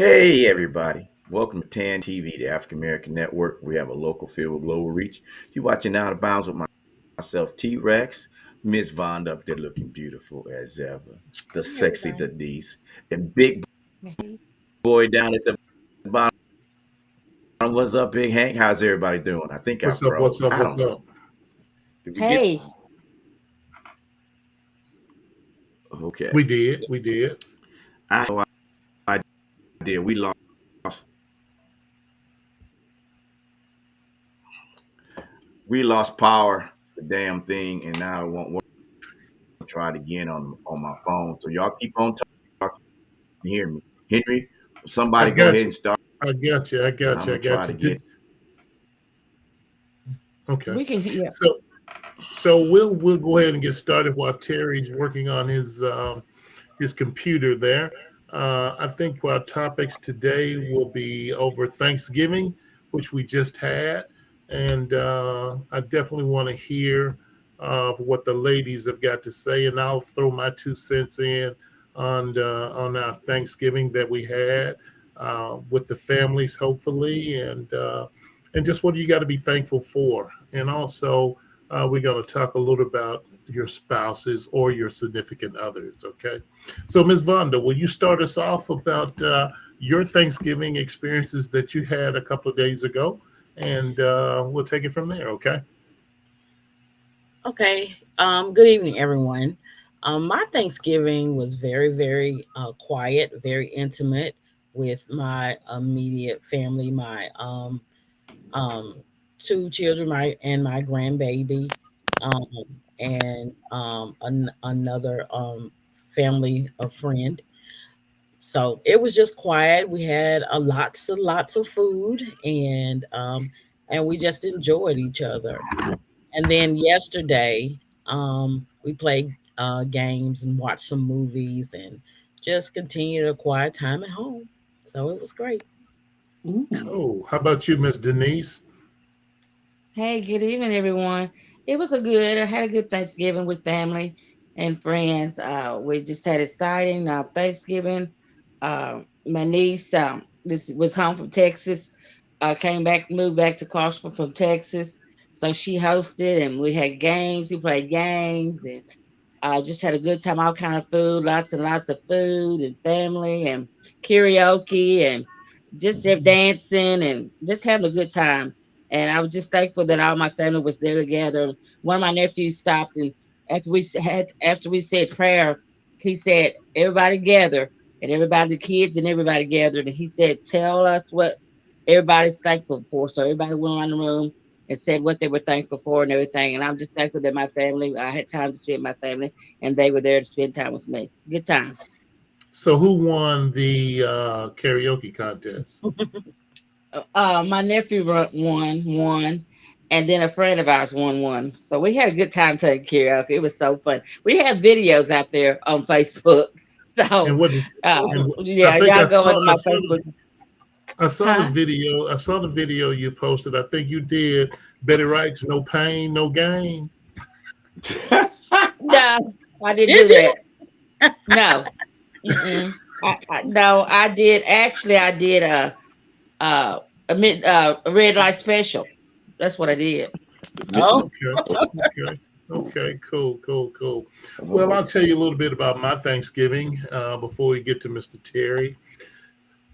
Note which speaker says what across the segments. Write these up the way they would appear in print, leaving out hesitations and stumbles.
Speaker 1: Hey, everybody. Welcome to TAN TV, the African American Network. We have a local feel with global reach. You're watching Out of Bounds with myself, T Rex, Miss Vonda up there looking beautiful as ever, the
Speaker 2: Hey,
Speaker 1: sexy
Speaker 2: everybody.
Speaker 1: Denise, and Big
Speaker 2: Hey.
Speaker 1: Boy down at the bottom. What's up, Big Hank? How's everybody doing? I think I
Speaker 3: What's up? What's
Speaker 1: froze.
Speaker 3: up?
Speaker 1: I
Speaker 3: What's
Speaker 1: don't know.
Speaker 3: up?
Speaker 1: Did we get
Speaker 2: Hey.
Speaker 1: okay?
Speaker 3: We did. We did.
Speaker 1: I know I did. We lost power, the damn thing, and now it won't work. Try it again on my phone. So y'all keep on talking. Hear me, Henry.
Speaker 3: I
Speaker 1: Somebody go
Speaker 3: got
Speaker 1: ahead
Speaker 3: you.
Speaker 1: and start,
Speaker 3: I got you. I
Speaker 1: and
Speaker 3: got
Speaker 1: I'm
Speaker 3: you. I
Speaker 1: gonna try
Speaker 3: got
Speaker 1: it
Speaker 3: you.
Speaker 1: again.
Speaker 3: Okay.
Speaker 2: We can hear.
Speaker 3: So so we'll go ahead and get started while Terry's working on his computer there. I think our topics today will be over Thanksgiving, which we just had, and I definitely want to hear what the ladies have got to say, and I'll throw my 2 cents in on our Thanksgiving that we had with the families, hopefully, and just what you got to be thankful for, and also we're going to talk a little about your spouses or your significant others. Okay. So, Ms. Vonda, will you start us off about your Thanksgiving experiences that you had a couple of days ago? And we'll take it from there. Okay.
Speaker 2: Okay. Good evening, everyone. My Thanksgiving was very quiet, very intimate with my immediate family, my um, two children, my grandbaby, um, and another family, a friend. So it was just quiet. We had lots of food, and we just enjoyed each other. And then yesterday, we played games and watched some movies and just continued a quiet time at home. So it was great.
Speaker 4: Ooh.
Speaker 3: Cool. How about you, Miss Denise?
Speaker 4: Hey, good evening, everyone. It was a good. I had a good Thanksgiving with family and friends. We just had exciting Thanksgiving. My niece, this was home from Texas. Came back, moved back to Clarksville from Texas. So she hosted, and we had games. We played games, and just had a good time. All kind of food, lots and lots of food, and family, and karaoke, and just dancing, and just having a good time. And I was just thankful that all my family was there together. One of my nephews stopped, and after we said prayer, he said, "Everybody gather," and everybody, the kids and everybody gathered, and he said, "Tell us what everybody's thankful for." So everybody went around the room and said what they were thankful for and everything. And I'm just thankful that my family, I had time to spend with my family, and they were there to spend time with me. Good times.
Speaker 3: So, who won the karaoke contest?
Speaker 4: My nephew won, and then a friend of ours won one. So we had a good time taking karaoke. It was so fun. We have videos out there on Facebook.
Speaker 3: And
Speaker 4: So,
Speaker 3: what? I
Speaker 4: yeah,
Speaker 3: think
Speaker 4: y'all go into my Facebook.
Speaker 3: I saw the
Speaker 4: Huh?
Speaker 3: video. I saw the video you posted. I think you did. Betty Wright's "No Pain, No Gain."
Speaker 4: No, I didn't
Speaker 2: Did
Speaker 4: do
Speaker 2: you?
Speaker 4: that. No. Mm-mm. No, I did. Actually, I did uh, a red light special. That's what I did.
Speaker 2: Oh,
Speaker 3: Okay. Okay. Okay. Cool. Cool. Cool. Well, I'll tell you a little bit about my Thanksgiving before we get to Mr. Terry.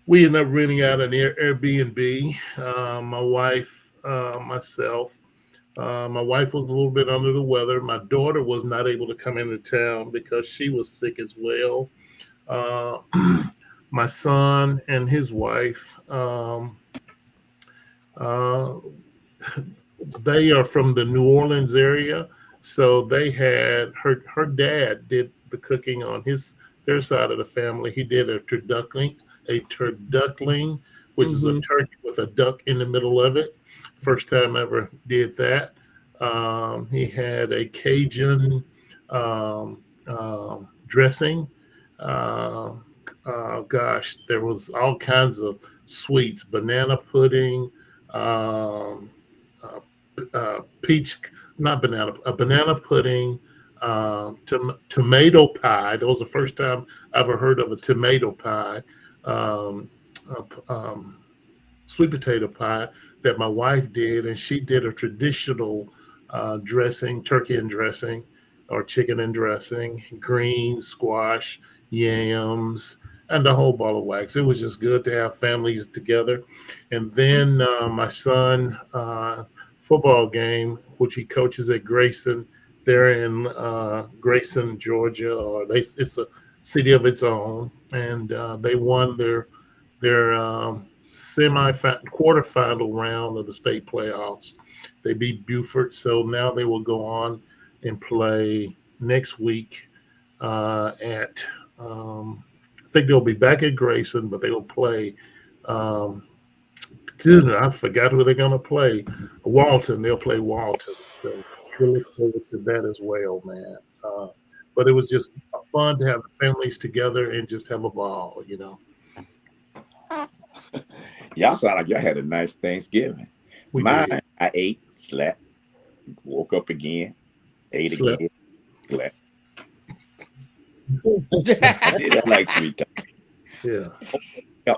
Speaker 3: We ended up renting out an Airbnb. My wife, myself. My wife was a little bit under the weather. My daughter was not able to come into town because she was sick as well. Uh, my son and his wife, uh, they are from the New Orleans area, so they had her dad did the cooking on his their side of the family. He did a turduckling, which is a
Speaker 2: hmm
Speaker 3: turkey with a duck in the middle of it. First time ever did that. He had a Cajun dressing. Uh, gosh, there was all kinds of sweets, banana pudding, um, uh, peach, not banana, a banana pudding, tomato pie. That was the first time I ever heard of a tomato pie. Um, sweet potato pie that my wife did, and she did a traditional dressing, turkey and dressing, or chicken and dressing, greens, squash, yams, and the whole ball of wax. It was just good to have families together. And then my son football game, which he coaches at Grayson. They're in Grayson, Georgia, it's a city of its own, and they won their semi quarterfinal round of the state playoffs. They beat Buford, so now they will go on and play next week at. I think they'll be back at Grayson, but they will play. Um, I forgot who they're going to play. Walton. They'll play Walton. So we'll look forward to that as well, man. But it was just fun to have the families together and just have a ball, you know.
Speaker 1: Y'all sound like y'all had a nice Thanksgiving.
Speaker 3: We
Speaker 1: Mine,
Speaker 3: did.
Speaker 1: I ate, slept, woke up again, ate
Speaker 3: Slept.
Speaker 1: again, slept. I did that like 3 times.
Speaker 3: Yeah.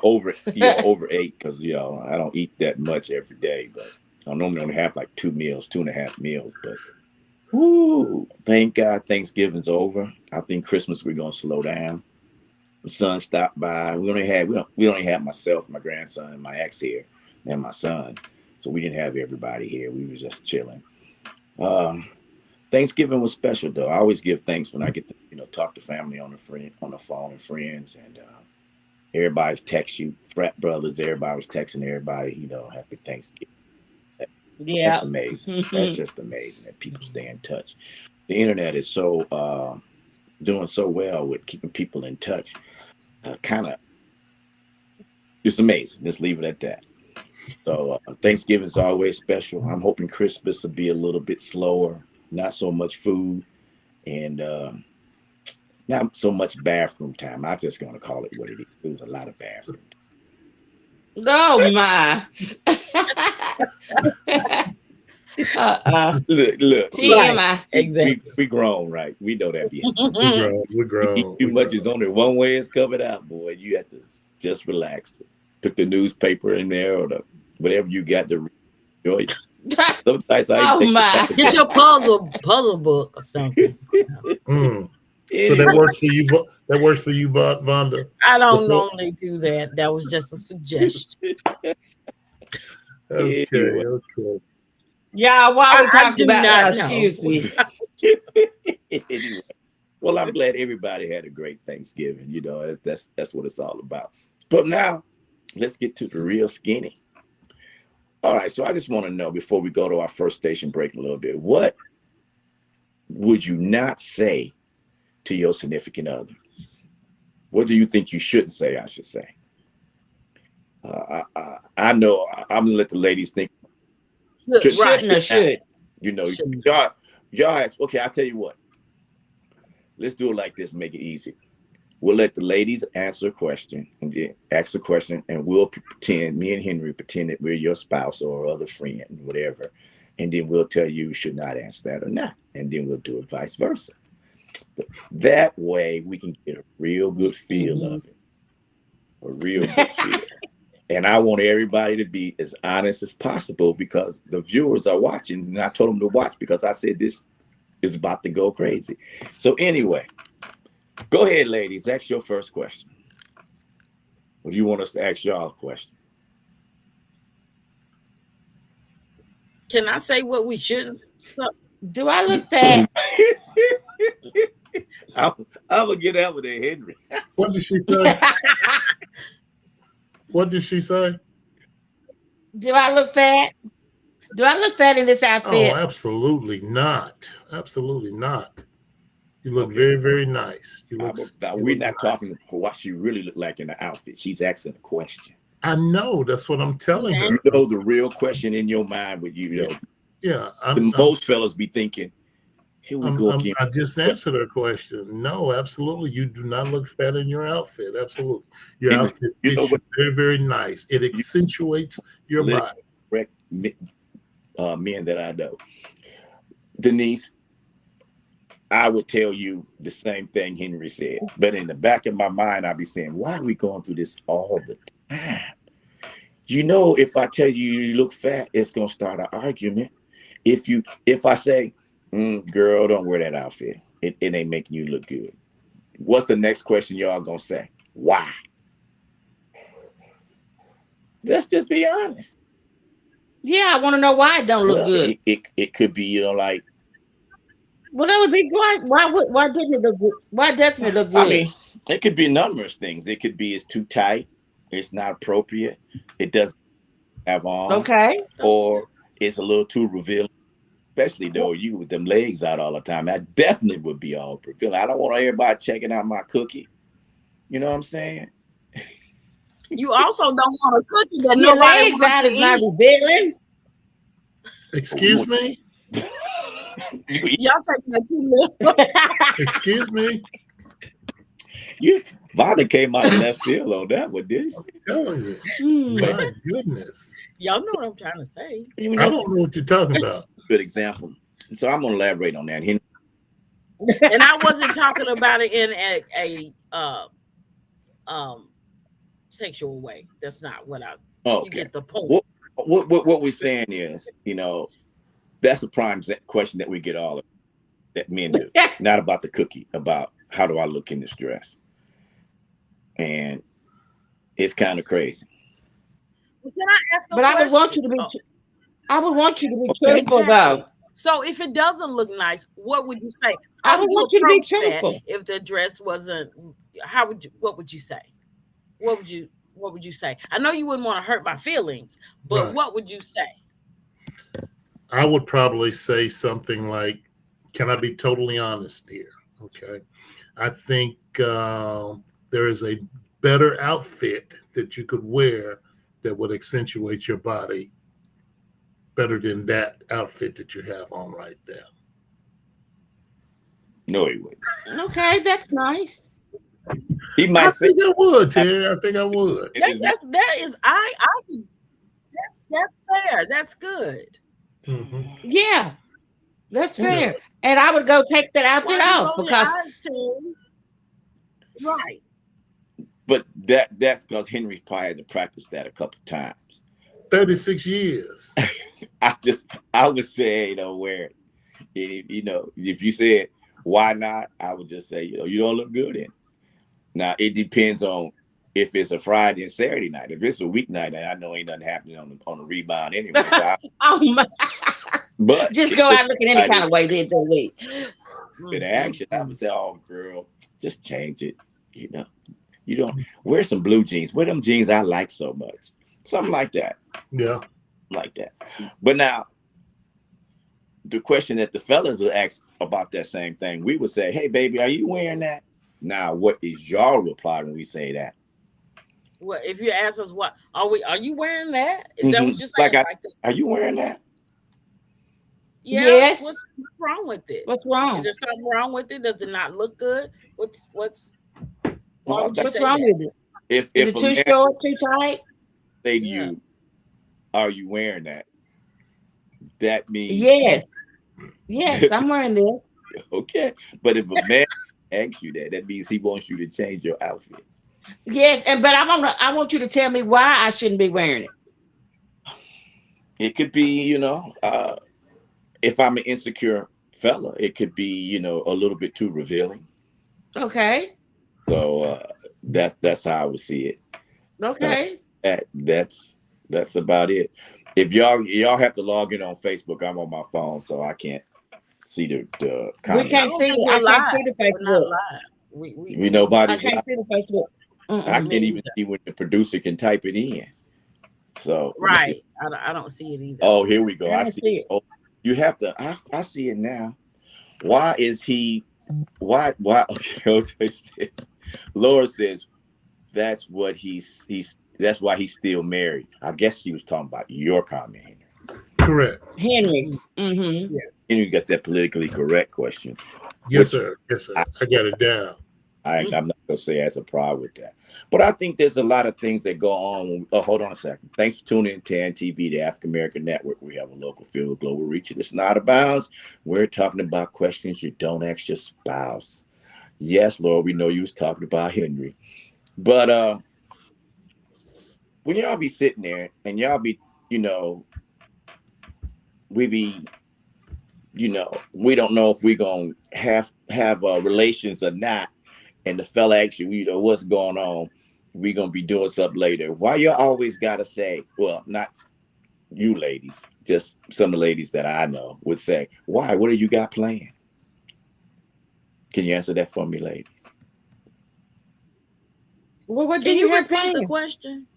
Speaker 1: Overate because I don't eat that much every day, but I normally only have like 2.5 meals. But thank God Thanksgiving's over. I think Christmas we're gonna slow down. The son stopped by. We only had myself, my grandson, and my ex here, and my son. So we didn't have everybody here. We were just chilling. Thanksgiving was special though. I always give thanks when I get to talk to family on the phone and friends, and everybody's text you, frat brothers. Everybody was texting everybody. Happy Thanksgiving. That's
Speaker 4: Yeah.
Speaker 1: amazing. That's just amazing that people stay in touch. The internet is so doing so well with keeping people in touch. It's amazing. Let's leave it at that. So Thanksgiving is always special. I'm hoping Christmas will be a little bit slower, not so much food, and not so much bathroom time. I'm just going to call it what it is. There was a lot of bathroom time.
Speaker 4: Oh my.
Speaker 1: Look.
Speaker 4: TMI.
Speaker 2: Exactly.
Speaker 1: We grown, right? We know that.
Speaker 3: We're grown.
Speaker 1: Too much is only one way it's covered out, boy. You have to just relax. Put the newspaper in there or whatever you got to enjoy. Sometimes I
Speaker 4: Oh my.
Speaker 2: Get your puzzle book or something.
Speaker 3: So that works for you. That works for you, Vonda.
Speaker 2: I don't normally do that. That was just a suggestion.
Speaker 3: Okay.
Speaker 1: Anyway.
Speaker 3: Okay.
Speaker 4: Yeah, while we
Speaker 2: I
Speaker 4: talked
Speaker 2: do
Speaker 4: about
Speaker 2: not know.
Speaker 4: excuse me.
Speaker 1: Anyway, well, I'm glad everybody had a great Thanksgiving. That's what it's all about. But now, let's get to the real skinny. All right, so I just want to know before we go to our first station break a little bit, what would you not say to your significant other? What do you think you shouldn't say? I should say. I know I'm gonna let the ladies think.
Speaker 4: Shouldn't or should?
Speaker 2: Shouldn't.
Speaker 1: y'all. Okay, I'll tell you what. Let's do it like this. Make it easy. We'll let the ladies answer a question and then ask a question, and we'll pretend, me and Henry pretend that we're your spouse or other friend, whatever, and then we'll tell you should not answer that or not, and then we'll do it vice versa. That way, we can get a real good feel of it, a real good feel. And I want everybody to be as honest as possible because the viewers are watching, and I told them to watch because I said this is about to go crazy. So anyway, go ahead, ladies. Ask your first question. Or do you want us to ask y'all a question?
Speaker 2: Can I say what we shouldn't?
Speaker 4: Do I look fat?
Speaker 1: I'm gonna get out with that, Henry.
Speaker 3: What did she say? What did she say?
Speaker 4: Do I look fat? Do I look fat in this outfit?
Speaker 3: Oh, absolutely not. Absolutely not. You look
Speaker 1: Okay.
Speaker 3: very, very nice. You look.
Speaker 1: We're not talking what she really looked like in the outfit. She's asking a question.
Speaker 3: I know. That's what I'm telling her.
Speaker 1: You know the real question in your mind with
Speaker 3: Yeah.
Speaker 1: Most fellas be thinking, here we go again.
Speaker 3: I just answered her question. No, absolutely. You do not look fat in your outfit. Absolutely. Your
Speaker 1: Henry,
Speaker 3: outfit
Speaker 1: you know
Speaker 3: fits you very, very nice. It accentuates your body.
Speaker 1: Correct men that I know. Denise, I would tell you the same thing Henry said. But in the back of my mind, I'd be saying, why are we going through this all the time? Ah, you know, if I tell you you look fat, it's gonna start an argument. If I say, girl, don't wear that outfit. It ain't making you look good. What's the next question y'all gonna say? Why? Let's just be honest.
Speaker 4: Yeah, I want to know why it don't look
Speaker 1: Well,
Speaker 4: good.
Speaker 1: it could be, like,
Speaker 4: Well, that would be why. Why didn't it look good? Why doesn't it look
Speaker 1: I
Speaker 4: good?
Speaker 1: mean, it could be numerous things. It could be it's too tight, it's not appropriate, it doesn't have on,
Speaker 4: Okay.
Speaker 1: or it's a little too revealing, especially though you with them legs out all the time. That definitely would be all revealing. I don't want everybody checking out my cookie. You know what I'm saying?
Speaker 2: You also don't want a cookie that
Speaker 4: Your
Speaker 2: nobody
Speaker 4: legs
Speaker 2: wants
Speaker 4: out
Speaker 2: to
Speaker 4: is not
Speaker 2: eat.
Speaker 4: revealing.
Speaker 3: Excuse me?
Speaker 2: Y'all taking that too little.
Speaker 3: Excuse me?
Speaker 1: Vonda came out of left field on that one, didn't she?
Speaker 3: I'm telling you.
Speaker 4: Hmm.
Speaker 3: My goodness.
Speaker 2: Y'all know what I'm trying to say.
Speaker 1: You
Speaker 3: I
Speaker 1: know,
Speaker 3: don't know what you're talking about.
Speaker 1: good example. So I'm gonna elaborate on that.
Speaker 2: And I wasn't talking about it in a um sexual way. That's not what I. You
Speaker 1: Okay.
Speaker 2: get the point.
Speaker 1: What we're saying is, that's a prime question that we get all of, that men do. Not about the cookie, about how do I look in this dress, and it's kind of crazy.
Speaker 2: Well, can I ask a
Speaker 4: But I would want
Speaker 2: question?
Speaker 4: you to be. I would want you to be
Speaker 1: Okay.
Speaker 4: truthful,
Speaker 2: Exactly.
Speaker 4: though.
Speaker 2: So if it doesn't look nice, what would you say?
Speaker 4: I
Speaker 2: How
Speaker 4: would
Speaker 2: would you
Speaker 4: want you to be
Speaker 2: approach that
Speaker 4: truthful.
Speaker 2: if the dress wasn't? How would you? What would you say? What would you? What would you say? I know you wouldn't want to hurt my feelings, but
Speaker 3: Right.
Speaker 2: what would you say?
Speaker 3: I would probably say something like, can I be totally honest here? Okay. I think there is a better outfit that you could wear that would accentuate your body better than that outfit that you have on right there.
Speaker 1: No, he wouldn't.
Speaker 4: Okay, that's nice.
Speaker 1: He
Speaker 3: I
Speaker 1: might say
Speaker 3: think I would, Terry. I think I would.
Speaker 1: it is not.
Speaker 2: That is that's fair. That's good.
Speaker 3: Hmm.
Speaker 4: Yeah, that's
Speaker 3: Yeah.
Speaker 4: fair. And I would go take that
Speaker 2: Why
Speaker 4: outfit
Speaker 2: are you
Speaker 4: off
Speaker 2: rolling your
Speaker 4: because
Speaker 2: eyes, Tim? Right.
Speaker 1: But that's because Henry probably had to practice that a couple times.
Speaker 3: 36 years.
Speaker 1: I would say, wear it. If you said why not, I would just say, you don't look good in it. Now it depends on if it's a Friday and Saturday night. If it's a weeknight, I know ain't nothing happening on the rebound anyway. So
Speaker 4: oh my,
Speaker 1: but
Speaker 4: just
Speaker 1: if
Speaker 4: go
Speaker 1: it's
Speaker 4: out looking any
Speaker 1: Friday
Speaker 4: kind of way this week.
Speaker 1: in action, I would say, oh girl, just change it. You don't wear some blue jeans. Wear them jeans I like so much. Something like that.
Speaker 3: Yeah.
Speaker 1: Like that. But now the question that the fellas would ask about that same thing, we would say, hey baby, are you wearing that? Now, what is your reply when we say that?
Speaker 2: Well, if you ask us what are you wearing that? Is that what you're
Speaker 1: Like
Speaker 2: saying? Like that?
Speaker 1: are you wearing that?
Speaker 2: Yes.
Speaker 4: Yes.
Speaker 2: What's wrong with it?
Speaker 4: What's
Speaker 2: Is
Speaker 4: wrong?
Speaker 2: there something wrong with it? Does it not look good? What's why
Speaker 1: Well,
Speaker 2: would you
Speaker 4: What's
Speaker 2: say
Speaker 4: wrong
Speaker 2: that?
Speaker 4: with it?
Speaker 1: if
Speaker 4: Is
Speaker 1: if
Speaker 4: it
Speaker 1: a
Speaker 4: too
Speaker 1: man
Speaker 4: short, too tight?
Speaker 1: say to
Speaker 2: Yeah.
Speaker 1: you, are you wearing that? That means
Speaker 4: Yes. Yes, I'm wearing this.
Speaker 1: okay. But if a man asks you that, that means he wants you to change your outfit.
Speaker 4: Yes, but I want you to tell me why I shouldn't be wearing it.
Speaker 1: It could be, if I'm an insecure fella, it could be, a little bit too revealing.
Speaker 4: Okay.
Speaker 1: So that's how I would see it. Uh,
Speaker 4: Okay.
Speaker 1: that's about it. If y'all have to log in on Facebook, I'm on my phone, so I can't see the
Speaker 4: We
Speaker 2: I
Speaker 1: comments.
Speaker 4: can't
Speaker 2: don't
Speaker 4: see
Speaker 2: think
Speaker 4: I
Speaker 2: we're
Speaker 4: can't
Speaker 2: live.
Speaker 4: see the
Speaker 2: We're not
Speaker 4: Facebook.
Speaker 2: live.
Speaker 1: We
Speaker 4: I
Speaker 1: nobody's
Speaker 4: can't
Speaker 1: live.
Speaker 4: see the Facebook.
Speaker 1: I
Speaker 4: Mm-mm.
Speaker 1: can't
Speaker 2: Me
Speaker 1: even
Speaker 2: either.
Speaker 1: see when the producer can type it in. So let me see.
Speaker 2: Right. I don't see it either.
Speaker 1: Oh, here we go.
Speaker 4: I
Speaker 1: I
Speaker 4: don't
Speaker 1: see.
Speaker 4: see it.
Speaker 1: Oh, you have to. I see it now. Why is he? Why? Okay. Laura says that's what he's. That's why he's still married. I guess she was talking about your comment, Henry.
Speaker 3: Correct.
Speaker 4: Henry's. Mm-hmm.
Speaker 2: Yes.
Speaker 1: And you got that politically correct question,
Speaker 3: Yes,
Speaker 1: which
Speaker 3: sir. Yes, sir. I got it down.
Speaker 1: I'm not gonna say as a problem with that. But I think there's a lot of things that go on. Oh, hold on a second. Thanks for tuning in to TAN TV, the African American Network. We have a local field of global reach. It's not a bounds. We're talking about questions you don't ask your spouse. Yes, Lord, we know you was talking about Henry. But when y'all be sitting there and y'all be, we be, we don't know if we gonna have relations or not, and the fella asks you, what's going on? We gonna be doing something later. Why you always gotta say, well, not you ladies, just some of the ladies that I know would say, why? What do you got planned? Can you answer that for me, ladies?
Speaker 4: Well, what do
Speaker 2: Can
Speaker 4: you
Speaker 2: you
Speaker 4: have
Speaker 2: repeat the
Speaker 4: planned?
Speaker 2: question?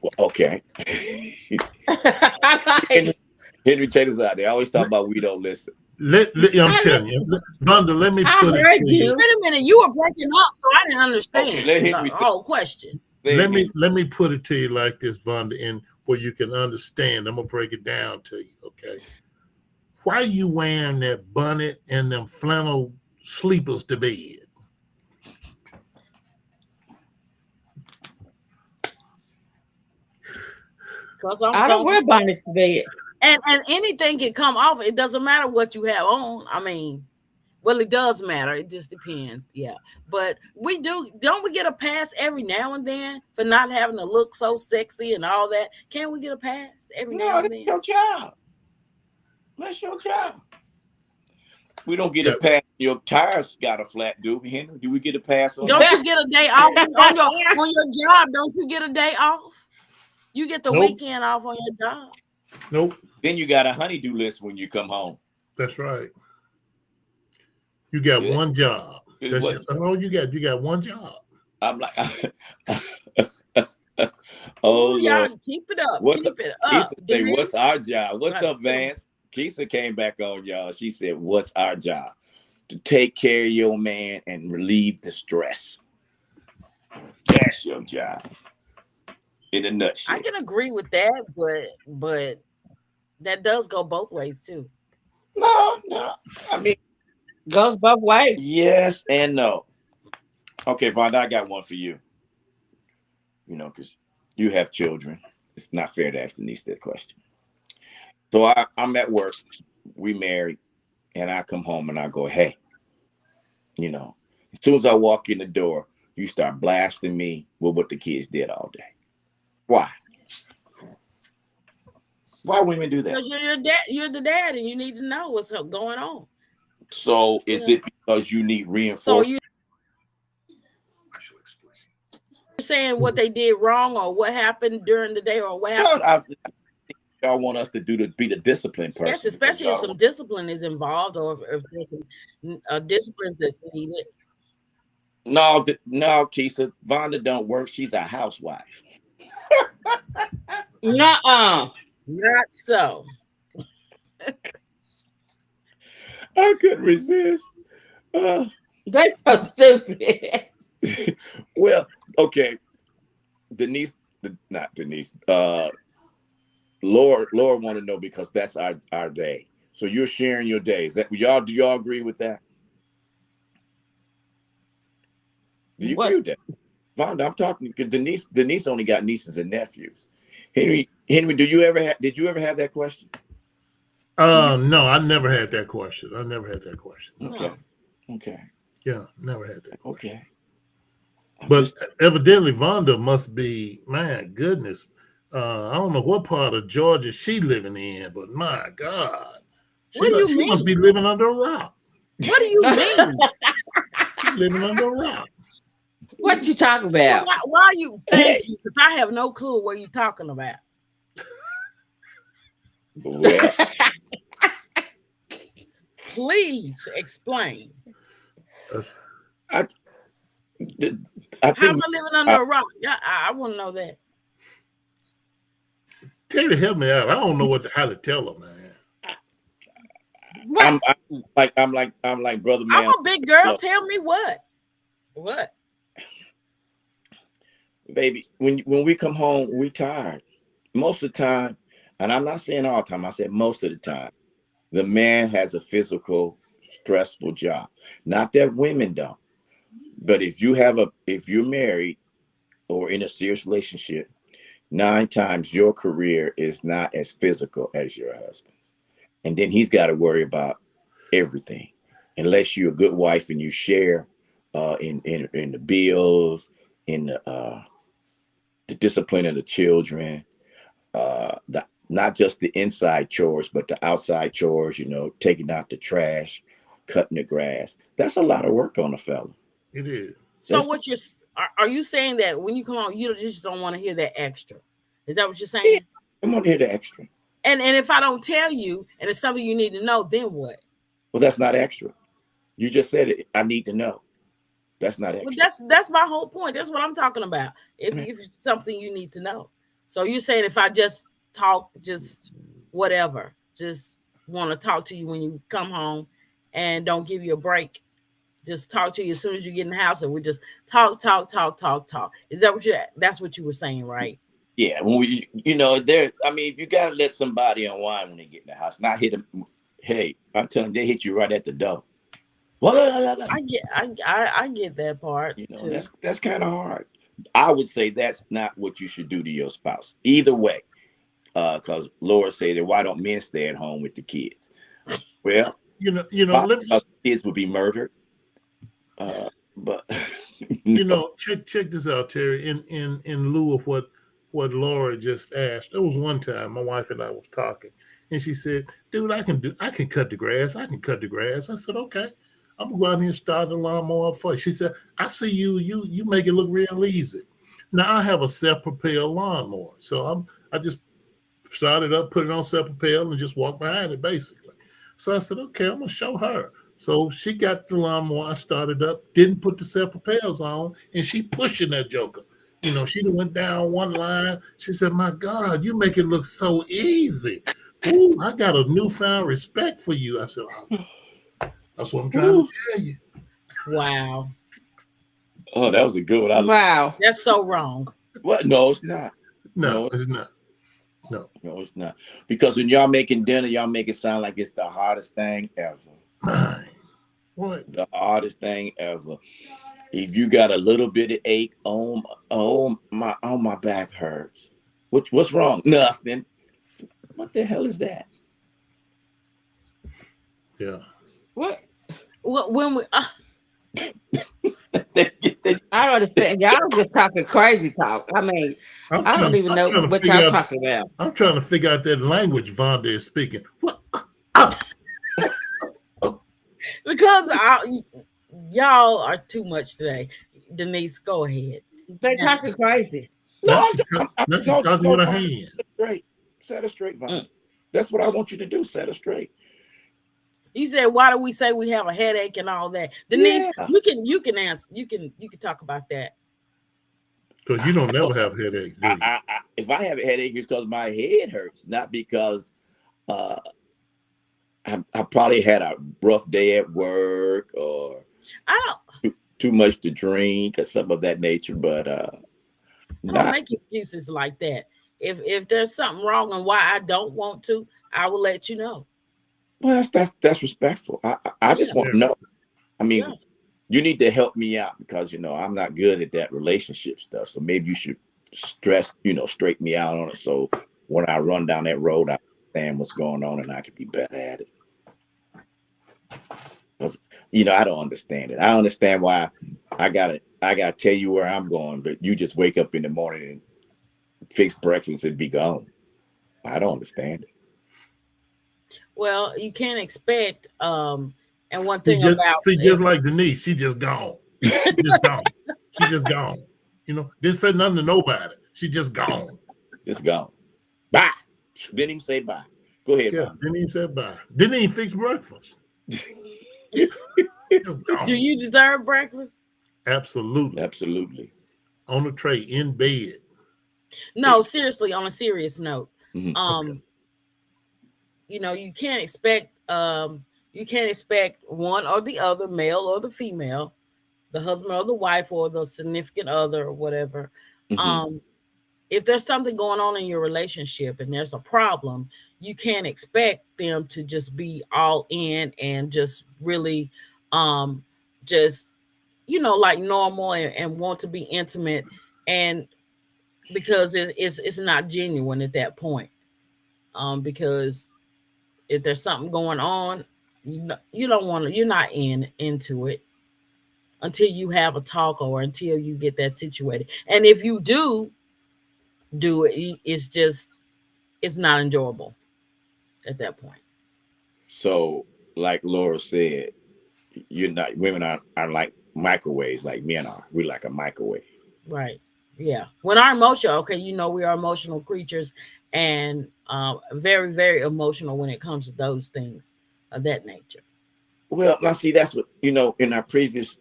Speaker 1: Well, okay. Henry, Henry, check this out. They always talk about we don't listen.
Speaker 3: I'm telling you, Vonda, let me
Speaker 4: I
Speaker 3: put it
Speaker 4: heard
Speaker 3: to you.
Speaker 4: you.
Speaker 2: Wait a minute, you were breaking up, so I didn't
Speaker 1: Okay,
Speaker 2: understand
Speaker 1: let
Speaker 2: the
Speaker 1: Henry say
Speaker 2: whole question.
Speaker 3: Let
Speaker 1: it.
Speaker 3: me let me put it to you like this, Vonda, and where you can understand. I'm gonna break it down to you, okay? Why you wearing that bonnet and them flannel sleepers to bed?
Speaker 2: Because I'm
Speaker 4: I don't wear
Speaker 2: comfortable.
Speaker 4: bonnets to bed.
Speaker 2: And anything can come off. It doesn't matter what you have on. I mean, well, it does matter. It just depends. Yeah. But don't we get a pass every now and then for not having to look so sexy and all that? Can't we get a pass every now
Speaker 1: No,
Speaker 2: and
Speaker 1: that's
Speaker 2: then?
Speaker 1: your job. That's your job. We don't get
Speaker 3: Yeah.
Speaker 1: a pass. Your tires got a flat, do we, Henry? Do we get a pass on
Speaker 2: Don't
Speaker 1: that?
Speaker 2: you get a day off on your job? Don't you get a day off? You get the
Speaker 3: Nope.
Speaker 2: weekend off on your job.
Speaker 3: Nope.
Speaker 1: Then you got a honeydew list when you come home.
Speaker 3: That's right. You got
Speaker 1: Yeah.
Speaker 3: one job. That's
Speaker 1: What?
Speaker 3: just all you got. You got one job.
Speaker 1: I'm like, oh
Speaker 2: Ooh,
Speaker 1: Lord.
Speaker 2: y'all keep it up.
Speaker 1: What's up?
Speaker 2: Keep it
Speaker 1: Keisha
Speaker 2: up.
Speaker 1: say, what's
Speaker 2: Denise.
Speaker 1: our job? What's
Speaker 2: Right.
Speaker 1: up, Vance? Keisha came back on, y'all. She said, what's our job? To take care of your man and relieve the stress. That's your job. In a nutshell.
Speaker 2: I can agree with that, but that does go both ways too.
Speaker 1: No. I mean,
Speaker 4: Goes both ways.
Speaker 1: yes and no. Okay, Vonda, I got one for you. Because you have children. It's not fair to ask Denise that question. So I'm at work. We married. And I come home and I go, hey, as soon as I walk in the door, you start blasting me with what the kids did all day. Why? Why women do that?
Speaker 2: Because you're your dad, you're the dad, and you need to know what's going on.
Speaker 1: So is it because you need
Speaker 2: So
Speaker 1: reinforcement?
Speaker 2: you're saying what they did wrong, or what happened during the day, or what happened?
Speaker 1: Well, y'all want us to be the disciplined person.
Speaker 2: Yes, especially if some discipline is involved, or if there's some disciplines that's needed.
Speaker 1: No, Keisha, Vonda don't work. She's a housewife.
Speaker 4: Nuh-uh.
Speaker 2: Not so.
Speaker 1: I couldn't resist.
Speaker 4: That's so stupid.
Speaker 1: Well, okay. Denise, not Denise. Laura want to know because that's our day. So you're sharing your days. Do y'all agree with that? Do you agree with that? Vonda, I'm talking because Denise only got nieces and nephews. Henry, did you ever have that question?
Speaker 3: No, I never had that question.
Speaker 1: Okay. Okay.
Speaker 3: Yeah, never had that question.
Speaker 1: Okay.
Speaker 3: But evidently Vonda must be, man, goodness. I don't know what part of Georgia she living in, but my God.
Speaker 2: What do you
Speaker 3: she
Speaker 2: mean?
Speaker 3: must be living under a rock.
Speaker 2: What do you mean?
Speaker 3: She's living under a rock.
Speaker 4: What you talking about?
Speaker 2: Why are you? Thank you, because I have no clue what you're talking about.
Speaker 1: Well,
Speaker 2: please explain.
Speaker 1: I think
Speaker 2: How am I living under a rock? I want to know that.
Speaker 3: Terry, help me out. I don't know how to tell her, man.
Speaker 1: I'm like brother man.
Speaker 2: I'm a big girl. Tell me what? What?
Speaker 1: Baby, when we come home, we tired. Most of the time, and I'm not saying all the time, I said most of the time, the man has a physical, stressful job. Not that women don't. But if you're married or in a serious relationship, 9 times your career is not as physical as your husband's. And then he's got to worry about everything. Unless you're a good wife and you share in the bills, in the the discipline of the children, the not just the inside chores, but the outside chores, taking out the trash, cutting the grass. That's a lot of work on a fella.
Speaker 3: It is.
Speaker 2: So
Speaker 1: That's
Speaker 2: what are you saying that when you come on, you just don't want to hear that extra? Is that what you're
Speaker 1: yeah,
Speaker 2: saying?
Speaker 1: I'm gonna hear the extra.
Speaker 2: And if I don't tell you and it's something you need to know, then what?
Speaker 1: Well, that's not extra. You just said it. I need to know. That's not
Speaker 2: Well,
Speaker 1: extra.
Speaker 2: that's my whole point. That's what I'm talking about. If it's something you need to know. So you're saying if I just talk, just whatever, just want to talk to you when you come home and don't give you a break, just talk to you as soon as you get in the house, and we just talk, talk, talk, talk, talk. Is that what that's what you were saying, right?
Speaker 1: Yeah, when there's. I mean, if you gotta let somebody unwind when they get in the house, not hit them. Hey, I'm telling you, they hit you right at the door.
Speaker 2: I get that part too.
Speaker 1: That's kind of hard. I would say that's not what you should do to your spouse. Either way, because Laura said that why don't men stay at home with the kids? Well, kids would be murdered. But
Speaker 3: check this out, Terry. In lieu of what Laura just asked, there was one time my wife and I was talking, and she said, "Dude, I can cut the grass. I can cut the grass." I said, "Okay, I'm gonna go out here and start the lawnmower for you." She said, "I see you make it look real easy." Now I have a self-propelled lawnmower, so I just started up, put it on self-propelled, and just walk behind it basically. So I said, "Okay, I'm gonna show her." So she got the lawnmower, I started up, didn't put the self-propels on, and she pushing that joker. She went down one line. She said, "My God, you make it look so easy. Ooh, I got a newfound respect for you." I said, "Oh, that's what I'm trying to tell you."
Speaker 2: Wow.
Speaker 1: Oh, that was a good one.
Speaker 4: Wow.
Speaker 2: That's so wrong.
Speaker 1: What? No, it's not.
Speaker 3: No, it's not.
Speaker 1: No, it's not. Because when y'all making dinner, y'all make it sound like it's the hardest thing ever.
Speaker 3: My, what?
Speaker 1: The hardest thing ever. If you got a little bit of ache, my back hurts. What's wrong? Nothing. What the hell is that?
Speaker 3: Yeah.
Speaker 4: What?
Speaker 2: When we
Speaker 4: I don't understand. Y'all just talking crazy talk. I mean, I don't even know what y'all talking about.
Speaker 3: I'm trying to figure out that language Vonda is speaking. What?
Speaker 2: because y'all are too much today. Denise, go ahead.
Speaker 4: They talking crazy.
Speaker 1: No,
Speaker 3: She's talking with her hand.
Speaker 1: Set her straight, Vonda.
Speaker 4: Mm.
Speaker 1: That's what I want you to do. Set her straight.
Speaker 2: You said, why do we say we have a headache and all that? Denise,
Speaker 1: Yeah.
Speaker 2: you can answer. You can talk about that.
Speaker 3: Because you don't never have headaches, do you?
Speaker 1: If I have a headache, it's because my head hurts, not because I probably had a rough day at work or
Speaker 2: I
Speaker 1: too much to drink or something of that nature. But
Speaker 2: don't make excuses like that. If there's something wrong and why I don't want to, I will let you know.
Speaker 1: Well, that's respectful. I just want to know. I mean,
Speaker 2: Yeah.
Speaker 1: you need to help me out because I'm not good at that relationship stuff. So maybe you should straighten me out on it. So when I run down that road, I understand what's going on and I can be better at it. Because I don't understand it. I understand why I gotta tell you where I'm going, but you just wake up in the morning and fix breakfast and be gone. I don't understand it.
Speaker 2: Well, you can't expect and one thing
Speaker 3: just
Speaker 2: about
Speaker 3: like Denise, she just gone. She just gone. She just gone. Didn't say nothing to nobody. She just gone.
Speaker 1: Just gone. Bye. Didn't even say bye. Go ahead,
Speaker 3: yeah,
Speaker 1: Mom.
Speaker 3: Didn't even say bye. Didn't even fix breakfast.
Speaker 2: Do you deserve breakfast?
Speaker 3: Absolutely.
Speaker 1: Absolutely.
Speaker 3: On the tray, in bed.
Speaker 2: No, seriously, on a serious note.
Speaker 1: Mm-hmm.
Speaker 3: Okay.
Speaker 2: You can't expect one or the other, male or the female, the husband or the wife or the significant other or whatever.
Speaker 1: Mm-hmm.
Speaker 2: If there's something going on in your relationship and there's a problem, you can't expect them to just be all in and just really just like normal and want to be intimate, and because it's not genuine at that point. Because if there's something going on, you don't want to, you're not into it until you have a talk or until you get that situated. And if you do, do it. It's not enjoyable at that point.
Speaker 1: So, like Laura said, you're not women are like microwaves, like men are. We're like a microwave.
Speaker 2: Right. Yeah. When our emotion, okay, we are emotional creatures, and very, very emotional when it comes to those things of that nature.
Speaker 1: Well, now see, that's what in our previous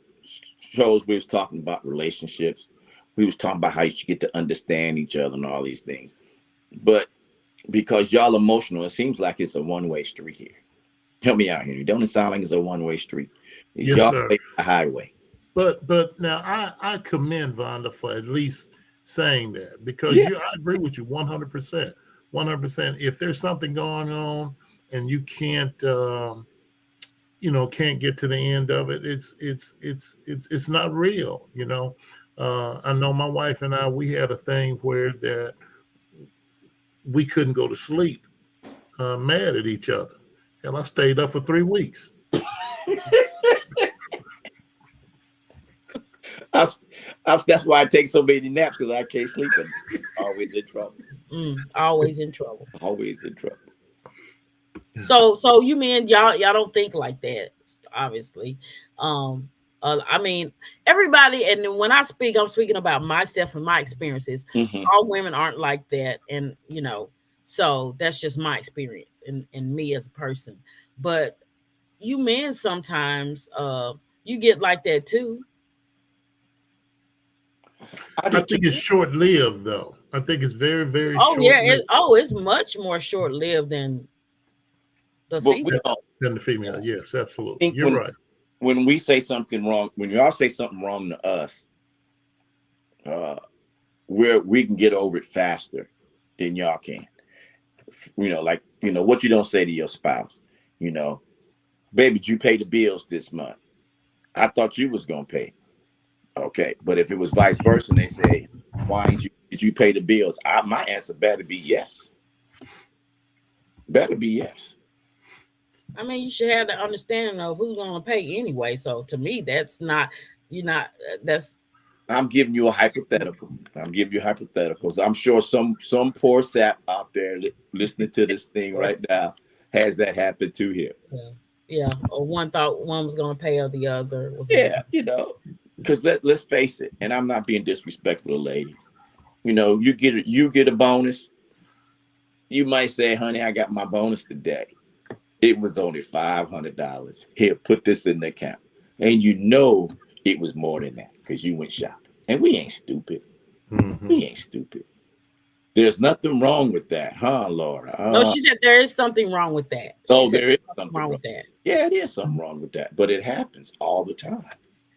Speaker 1: shows we was talking about relationships. We was talking about how you should get to understand each other and all these things. But because y'all emotional, it seems like it's a one-way street here. Help me out, Henry. Don't it sound like it's a one-way street? It's
Speaker 3: Yes,
Speaker 1: y'all
Speaker 3: sir.
Speaker 1: a highway.
Speaker 3: But now I commend Vonda for at least saying that, because
Speaker 1: Yeah.
Speaker 3: I agree with you 100%. 100%. If there's something going on and you can't can't get to the end of it, it's not real. I know my wife and I, we had a thing where that we couldn't go to sleep mad at each other, and I stayed up for 3 weeks.
Speaker 1: That's why I take so many naps, because I can't sleep and always in trouble.
Speaker 2: Always in trouble.
Speaker 1: Always in trouble.
Speaker 2: So you mean y'all don't think like that, obviously. I mean, everybody, and when I speak, I'm speaking about myself and my experiences.
Speaker 1: Mm-hmm.
Speaker 2: All women aren't like that, and so that's just my experience and me as a person. But you men sometimes you get like that too.
Speaker 3: I think it's short lived, though. I think it's very, very
Speaker 2: Oh yeah,
Speaker 3: short-lived.
Speaker 2: it's much more short lived than the
Speaker 1: But we
Speaker 2: female.
Speaker 1: don't
Speaker 3: Than the female. Yes, absolutely.
Speaker 1: think
Speaker 3: You're right.
Speaker 1: when we say something wrong, when y'all say something wrong to us, we can get over it faster than y'all can. Like what you don't say to your spouse. Baby, did you pay the bills this month? I thought you was gonna pay. Okay, but if it was vice versa, and they say, "Why did you pay the bills?" My answer better be yes. Better be yes.
Speaker 2: I mean, you should have the understanding of who's going to pay anyway. So to me, that's not that's.
Speaker 1: I'm giving you a hypothetical. I'm giving you hypotheticals. I'm sure some poor sap out there listening to this thing right now has that happen to him.
Speaker 2: Yeah. Or one thought one was going to pay or the other.
Speaker 1: Yeah, because let's face it, and I'm not being disrespectful to ladies. You get a bonus. You might say, "Honey, I got my bonus today. It was only $500. Here, put this in the account," and it was more than that because you went shopping. And we ain't stupid.
Speaker 3: Mm-hmm.
Speaker 1: We ain't stupid. There's nothing wrong with that, huh, Laura?
Speaker 2: No, she said there is something wrong with that.
Speaker 1: There is something wrong with that. Yeah, it is something wrong with that, but it happens all the time.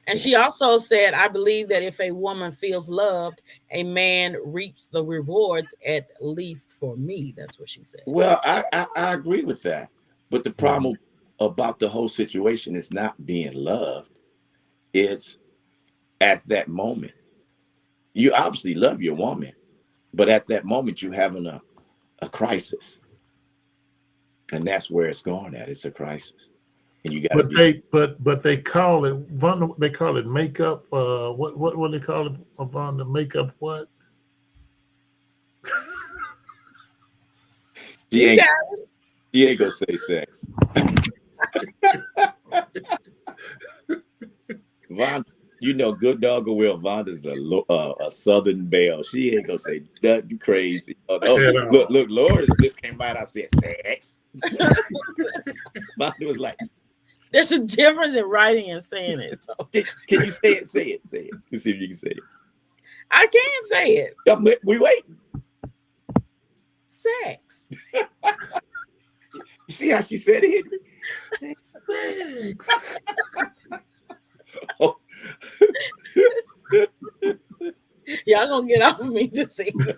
Speaker 2: And she also said, I believe that if a woman feels loved, a man reaps the rewards, at least for me. That's what she said.
Speaker 1: Well, I agree with that. But the problem about the whole situation is not being loved. It's at that moment. You obviously love your woman, but at that moment you're having a crisis. And that's where it's going at. It's a crisis. And you got
Speaker 3: but they call it makeup. What they call it, Vonda? Makeup what?
Speaker 1: She ain't gonna say sex. Vonda, good dog or well, Vonda's a Southern belle. She ain't gonna say nothing crazy. Look, Laura just came out. I said sex. Vonda was like,
Speaker 2: there's a difference in writing and saying it. So.
Speaker 1: Can you say it? Say it. Let's see if you can say it.
Speaker 2: I can't say it.
Speaker 1: We wait.
Speaker 2: Sex.
Speaker 1: You see how she said it, Henry?
Speaker 3: Sex.
Speaker 2: Oh. Y'all gonna get off of me this evening.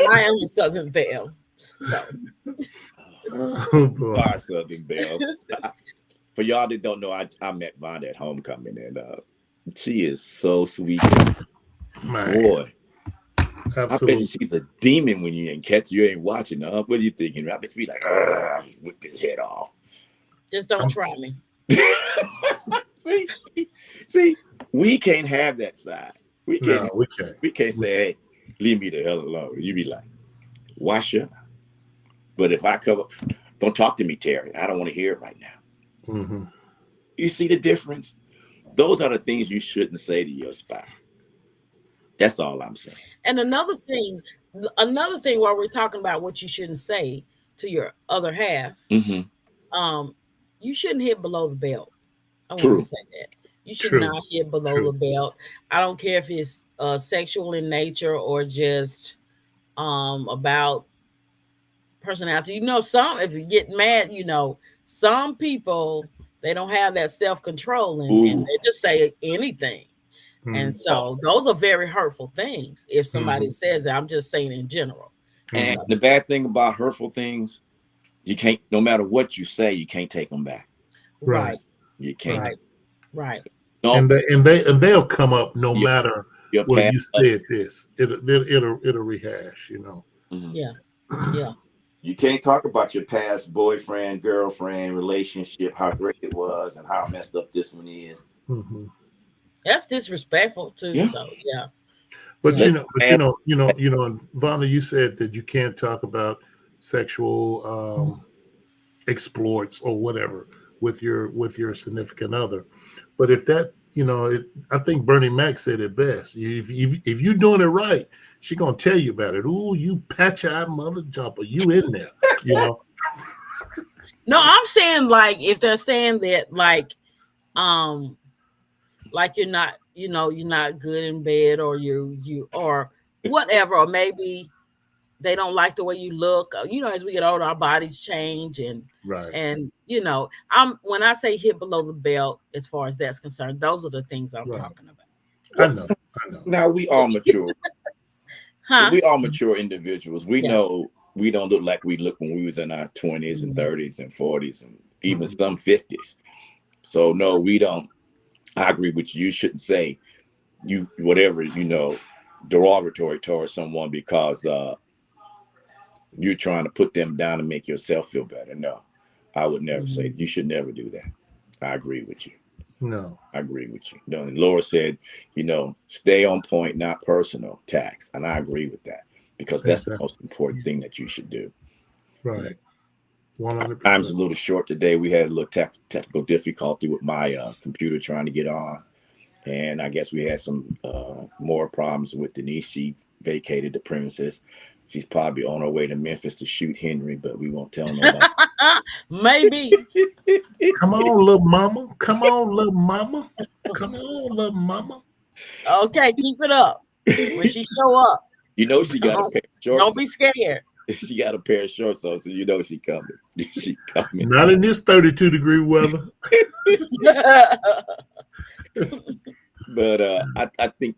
Speaker 2: I am a Southern belle. So.
Speaker 1: Our Southern belle. For y'all that don't know, I met Vonda at homecoming, and she is so sweet. Boy.
Speaker 3: Absolutely.
Speaker 1: I bet you she's a demon when you ain't watching her. What are you thinking? I bet you be like, whip his head off.
Speaker 2: Just don't try me.
Speaker 1: See, we can't have that side. We can't
Speaker 3: No, we can't.
Speaker 1: we can't say, hey, leave me the hell alone. You be like, why should I? But if I come up, don't talk to me, Terry. I don't want to hear it right now.
Speaker 3: Mm-hmm.
Speaker 1: You see the difference? Those are the things you shouldn't say to your spouse. That's all I'm saying.
Speaker 2: And another thing while we're talking about what you shouldn't say to your other half,
Speaker 1: Mm-hmm.
Speaker 2: um, you shouldn't hit below the belt. I want to
Speaker 1: True.
Speaker 2: say that. You should
Speaker 3: True.
Speaker 2: not hit below
Speaker 3: True.
Speaker 2: the belt. I don't care if it's sexual in nature or just about personality. Some if you get mad, some people they don't have that self control and
Speaker 1: Ooh.
Speaker 2: they just say anything. And
Speaker 3: Mm-hmm.
Speaker 1: Oh.
Speaker 2: so those are very hurtful things. If
Speaker 3: Mm-hmm.
Speaker 2: somebody says that, I'm just saying in general.
Speaker 1: And
Speaker 3: Mm-hmm.
Speaker 2: So
Speaker 1: the bad thing about hurtful things, you can't. No matter what you say, you can't take them back.
Speaker 3: Right.
Speaker 2: right,
Speaker 1: You can't.
Speaker 2: right, right.
Speaker 1: No,
Speaker 3: And they'll come up no
Speaker 1: your,
Speaker 3: matter
Speaker 1: your
Speaker 3: well
Speaker 1: past.
Speaker 3: you said this. It'll rehash.
Speaker 1: Mhm.
Speaker 2: Yeah, yeah.
Speaker 1: You can't talk about your past boyfriend, girlfriend, relationship, how great it was, and how messed up this one is.
Speaker 3: Mm-hmm.
Speaker 2: That's disrespectful too.
Speaker 1: Yeah.
Speaker 2: So yeah,
Speaker 3: But
Speaker 2: yeah.
Speaker 1: Let past,
Speaker 3: and Vonda, you said that you can't talk about sexual exploits or whatever with your significant other. But if that, I think Bernie Mac said it best. If you're doing it right, she gonna tell you about it. Ooh, you patch-eyed mother jumper, you in there, you know.
Speaker 2: No, I'm saying like if they're saying that um like you're not good in bed or you or whatever, or maybe they don't like the way you look. As we get older, our bodies change
Speaker 3: Right.
Speaker 2: and I'm when I say hit below the belt, as far as that's concerned, those are the things I'm
Speaker 3: Right.
Speaker 2: talking about.
Speaker 3: I
Speaker 1: well,
Speaker 3: know. I know.
Speaker 1: now we all mature.
Speaker 2: Huh?
Speaker 1: We all mature individuals. We
Speaker 2: Yeah.
Speaker 1: know we don't look like we look when we was in our 20s and
Speaker 2: Mhm.
Speaker 1: 30s and 40s and even
Speaker 3: Mhm.
Speaker 1: some 50s. So no, we don't. I agree with you. You shouldn't say you whatever derogatory towards someone because you're trying to put them down and make yourself feel better. No, I would never say
Speaker 2: Mhm.
Speaker 1: you should never do that. I agree with you.
Speaker 3: No.
Speaker 1: I agree with you. And Laura said, stay on point, not personal tax. And I agree with that because that's the
Speaker 3: Exactly.
Speaker 1: most important thing that you should do.
Speaker 3: Right.
Speaker 1: Our time's
Speaker 3: 100%.
Speaker 1: a little short today. We had a little technical difficulty with my computer trying to get on. And I guess we had some more problems with Denise. She vacated the premises. She's probably on her way to Memphis to shoot Henry, but we won't tell nobody.
Speaker 2: Maybe.
Speaker 3: Come on, little mama. Come on, little mama. Come on, little mama.
Speaker 2: Okay, keep it up. When she show up,
Speaker 1: She got a
Speaker 2: don't,
Speaker 1: pair of
Speaker 2: don't
Speaker 1: shorts.
Speaker 2: be scared.
Speaker 1: She got a pair of shorts on, so she coming. She coming.
Speaker 3: Not in this 32-degree weather.
Speaker 1: But I think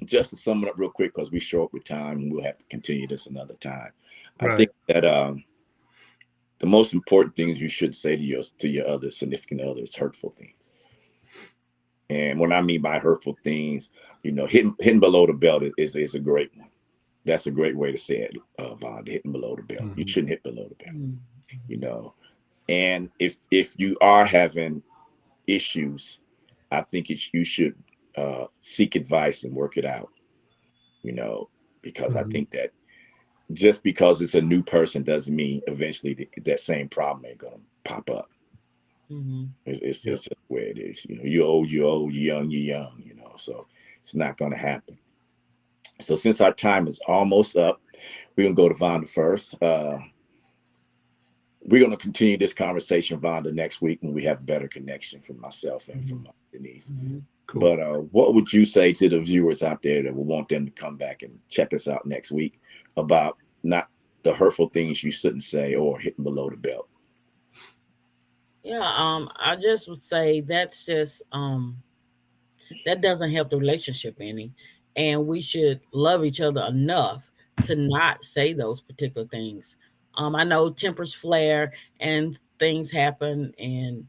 Speaker 1: just to sum it up real quick because we're short with time and we'll have to continue this another time. I
Speaker 3: Right.
Speaker 1: think that the most important things you should say to your other significant other is hurtful things. And what I mean by hurtful things, hitting below the belt is a great one. That's a great way to say it, Vonda, hitting below the belt. You
Speaker 3: Mhm.
Speaker 1: shouldn't hit below the belt,
Speaker 2: Mhm.
Speaker 1: you know. And if you are having issues, I think you should seek advice and work it out, because I
Speaker 3: Mhm.
Speaker 1: think that just because it's a new person doesn't mean eventually that same problem ain't going to pop up.
Speaker 2: Mhm.
Speaker 1: It's
Speaker 3: Yep.
Speaker 1: just the way it is. You're old, you're old, you're young, you're young, so it's not going to happen. So since our time is almost up, we're going to go to Vonda first. We're going to continue this conversation, Vonda, next week when we have a better connection from myself and
Speaker 3: Mhm.
Speaker 1: from Denise.
Speaker 2: Mhm.
Speaker 3: Cool.
Speaker 1: But what would you say to the viewers out there that will want them to come back and check us out next week about not the hurtful things you shouldn't say or hitting below the belt?
Speaker 2: Yeah, I just would say that's just that doesn't help the relationship any. And we should love each other enough to not say those particular things. I know tempers flare and things happen and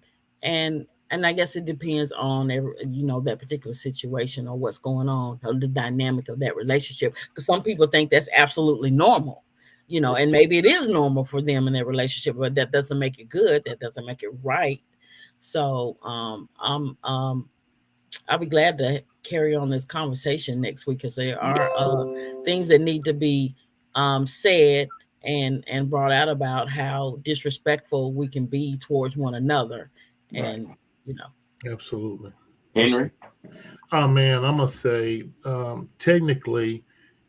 Speaker 2: I guess it depends on that particular situation or what's going on or the dynamic of that relationship. Because some people think that's absolutely normal, and maybe it is normal for them in their relationship, but that doesn't make it good. That doesn't make it right. So I'll be glad to carry on this conversation next week because there are things that need to be said and brought out about how disrespectful we can be towards one another,
Speaker 1: Right.
Speaker 2: and you know.
Speaker 3: Absolutely.
Speaker 1: Henry?
Speaker 3: Oh man, I'm gonna say technically,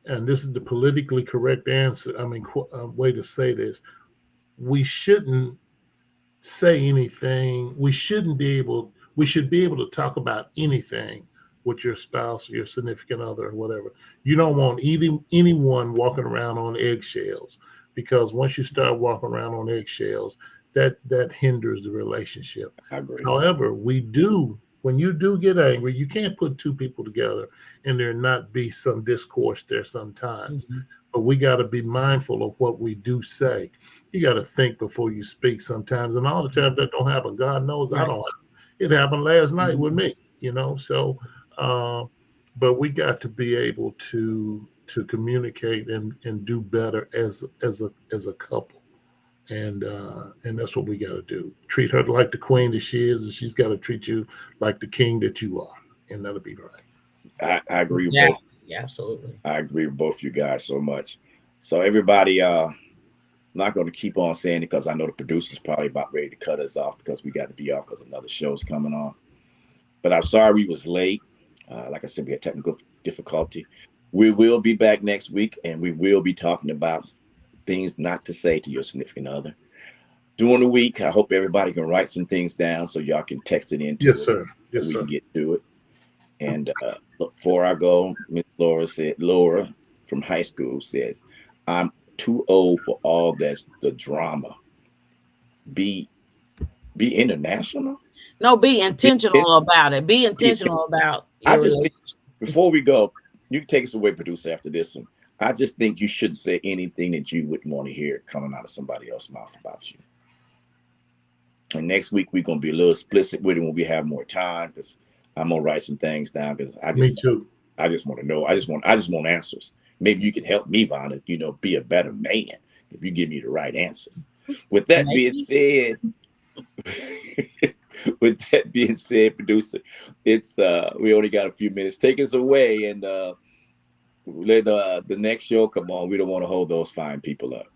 Speaker 3: and this is the politically correct answer. I mean, way to say this: we shouldn't say anything. We shouldn't be able. We should be able to talk about anything with your spouse, your significant other, or whatever. You don't want anyone walking around on eggshells, because once you start walking around on eggshells, that hinders the relationship.
Speaker 1: I agree.
Speaker 3: However, we do, when you do get angry, you can't put two people together and there not be some discourse there sometimes.
Speaker 2: Mhm.
Speaker 3: But we got to be mindful of what we do say. You got to think before you speak sometimes. And all the time that don't happen. God knows I
Speaker 2: Right.
Speaker 3: don't. It happened last night with
Speaker 2: Mhm.
Speaker 3: me, So, uh, but we got to be able to communicate and do better as a couple, and that's what we got to do. Treat her like the queen that she is, and she's got to treat you like the king that you are, and that'll be right.
Speaker 1: I agree with
Speaker 2: Yeah,
Speaker 1: both.
Speaker 2: yeah, absolutely.
Speaker 1: I agree with both you guys so much. So everybody, not going to keep on saying it because I know the producer's probably about ready to cut us off because we got to be off because another show's coming on. But I'm sorry we was late. Like I said, we had technical difficulty. We will be back next week, and we will be talking about things not to say to your significant other. During the week, I hope everybody can write some things down so y'all can text it into
Speaker 3: Yes,
Speaker 1: it
Speaker 3: sir.
Speaker 1: so
Speaker 3: Yes,
Speaker 1: we can
Speaker 3: sir.
Speaker 1: get to it. And before I go, Miss Laura from high school says, I'm too old for all the drama. Be be international.
Speaker 2: No, be
Speaker 1: Be
Speaker 2: intentional
Speaker 1: intentional.
Speaker 2: about it. Be
Speaker 1: Be intentional.
Speaker 2: intentional about
Speaker 1: I
Speaker 2: your
Speaker 1: just think
Speaker 2: relationship.
Speaker 1: before we go, you can take us away, producer, after this one. I just think you shouldn't say anything that you wouldn't want to hear coming out of somebody else's mouth about you. And next week we're gonna be a little explicit with it when we have more time because I'm gonna write some things down because
Speaker 3: Me too.
Speaker 1: I just want to know. I just want answers. Maybe you can help me, Vonda, be a better man if you give me the right answers. With that being
Speaker 2: Maybe.
Speaker 1: said, with that being said, producer, it's we only got a few minutes. Take us away and let the next show come on. We don't want to hold those fine people up.